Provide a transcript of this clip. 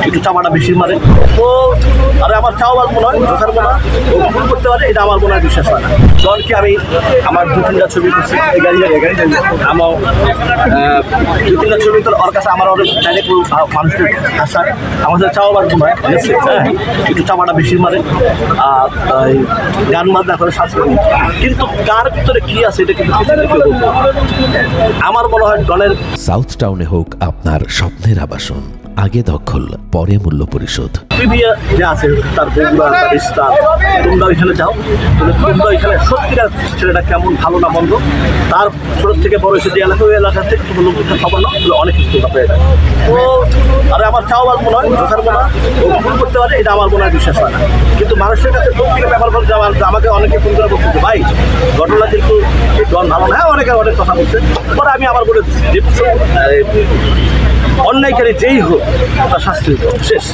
একটু চাপাটা বেশি মারে। ও আরে আমার চাওয়াজ মনে হয় কথার মনে হয় ও ভুল করতে পারে, এটা আমার মনে হয় বিশ্বাস হয় না। ডনকে আমি আমার 2-3টা ছবি করছি এই গাড়ি আমার 2-3টা ছবি তো ওর কাছে আমার অনেক ডাইরেক্ট মানুষের আশা আমাদের চাওয়াজ মনে হয় হ্যাঁ একটু চাপাটা বেশি মারে আর গান বাজনা করে শাস্ত্র, কিন্তু কার ভিতরে কি আছে এটা কিন্তু আমার মনে হয় ডনের। সাউথ টাউনে হোক আপনার স্বপ্নের আবাসন, আগে দখল পরে মূল্য পরিশোধ। প্রিভিয়া যে আছে তার বগুড়া তার স্টার, তোমরা ওইখানে যাও, তোমরা ওইখানে সত্যিকার ছেলেটা কেমন ভালো না মন্দ, তার ছোট থেকে বড় এসে যে এলাকা ওই এলাকা থেকে কোনো লোকের খবর না অনেক কিছু তোমরা পেয়ে যায়। ও আরে আমার চাওয়াজ মনে হয় কথার মনে হয় ও ভুল করতে পারে, এটা আমার মনে হয় বিশ্বাস হয় না। কিন্তু মানুষের কাছে দক্ষিণে ব্যাপার বলতে আমাকে অনেকে ফোন করে বলছে ভাই ঘটনা কিন্তু ডন ভালো না, হ্যাঁ অনেকে অনেক কথা বলছে। পরে আমি আবার বলে দিচ্ছি যে অন্যায়কারী যেই হোক তার শাস্তি শেষ।